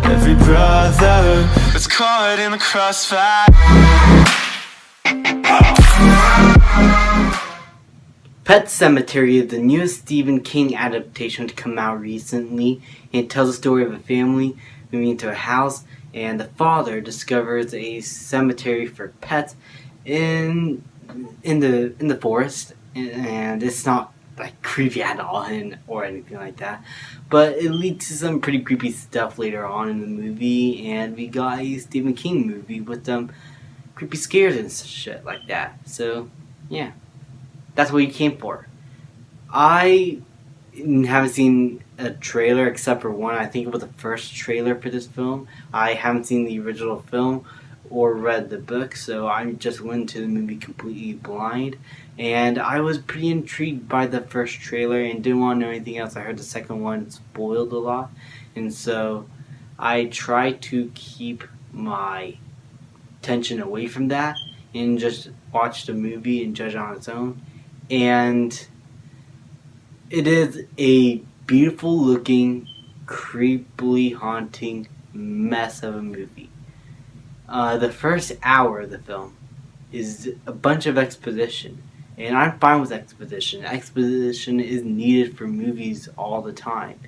every brother was caught in the crossfire. Pet Sematary is the newest Stephen King adaptation to come out recently, and it tells the story of a family moving into a house, and the father discovers a cemetery for pets in the forest, and it's not like creepy at all or anything like that, but it leads to some pretty creepy stuff later on in the movie, and we got a Stephen King movie with some creepy scares and shit like that. So yeah. That's what you came for. I haven't seen a trailer except for one. I think it was the first trailer for this film. I haven't seen the original film or read the book, so I just went into the movie completely blind. And I was pretty intrigued by the first trailer and didn't want to know anything else. I heard the second one spoiled a lot, and so I tried to keep my attention away from that and just watch the movie and judge it on its own. And it is a beautiful looking, creepily haunting mess of a movie. The first hour of the film is a bunch of exposition, and I'm fine with exposition. Exposition is needed for movies all the time.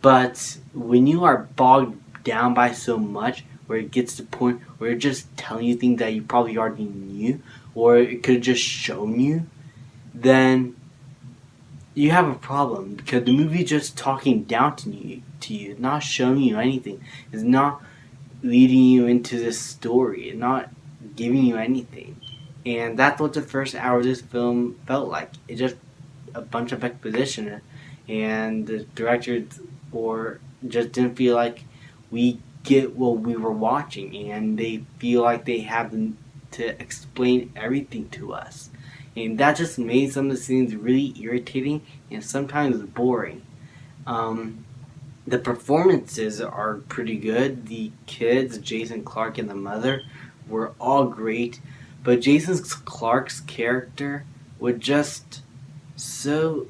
But when you are bogged down by so much, where it gets to the point where it's just telling you things that you probably already knew, or it could have just shown you, then you have a problem, because the movie is just talking down to you, not showing you anything. It's not leading you into this story. It's not giving you anything. And that's what the first hour of this film felt like. It's just a bunch of exposition, and the director just didn't feel like we get what we were watching, and they feel like they have to explain everything to us. And that just made some of the scenes really irritating and sometimes boring. The performances are pretty good. The kids, Jason Clarke and the mother, were all great. But Jason Clarke's character was just so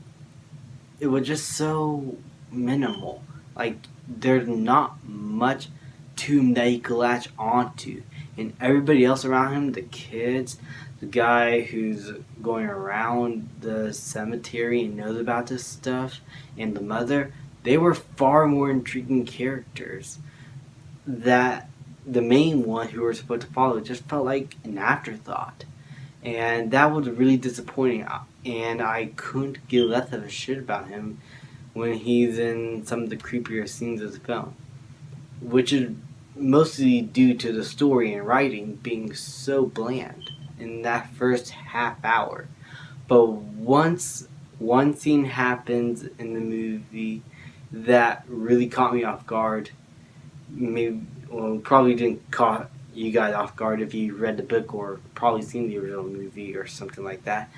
minimal. Like, there's not much to him that he could latch onto. And everybody else around him, the kids, the guy who's going around the cemetery and knows about this stuff, and the mother, they were far more intriguing characters. That the main one who we're supposed to follow just felt like an afterthought. And that was really disappointing. And I couldn't give less of a shit about him when he's in some of the creepier scenes of the film. Which is mostly due to the story and writing being so bland in that first half hour. But once one scene happens in the movie that really caught me off guard, probably didn't caught you guys off guard if you read the book or probably seen the original movie or something like that.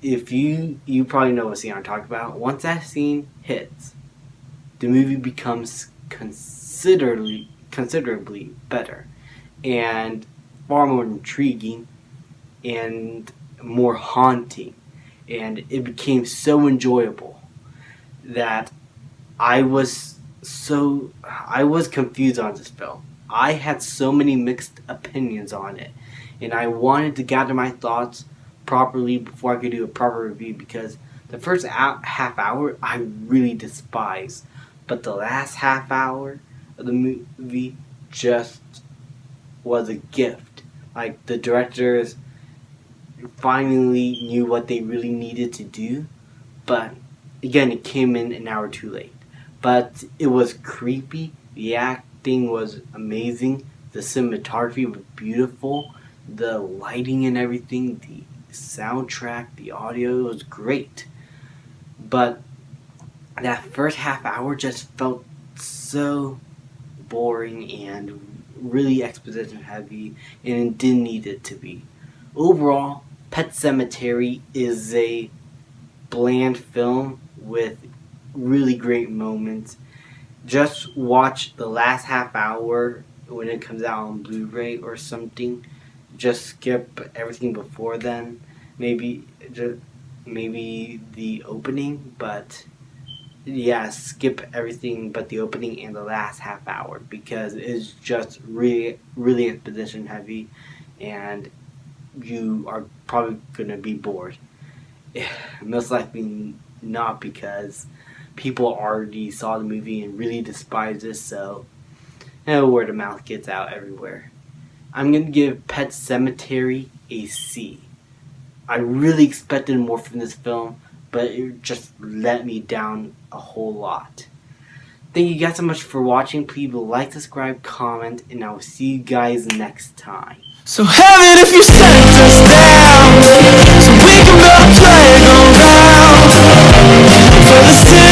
If you probably know what scene I'm talking about. Once that scene hits, the movie becomes considerably better and far more intriguing and more haunting, and it became so enjoyable that I was confused on this film. I had so many mixed opinions on it, and I wanted to gather my thoughts properly before I could do a proper review, because the first half hour I really despise, but the last half hour of the movie just was a gift. Like, the directors finally knew what they really needed to do, but again, it came in an hour too late. But it was creepy, the acting was amazing, the cinematography was beautiful, the lighting and everything, the soundtrack, the audio was great. But that first half hour just felt so boring and really exposition heavy, and it didn't need it to be. Overall, Pet Sematary is a bland film with really great moments. Just watch the last half hour when it comes out on Blu-ray or something. Just skip everything before then. Maybe the opening, but skip everything but the opening and the last half hour because it's just really exposition heavy, and you are probably gonna be bored. Most likely not, because people already saw the movie and really despise this, so word of mouth gets out everywhere. I'm gonna give Pet Sematary a C. I really expected more from this film, but it just let me down a whole lot. Thank you guys so much for watching. Please like, subscribe, comment, and I will see you guys next time. So heaven, if you sent us down, so we can build a playground for the city.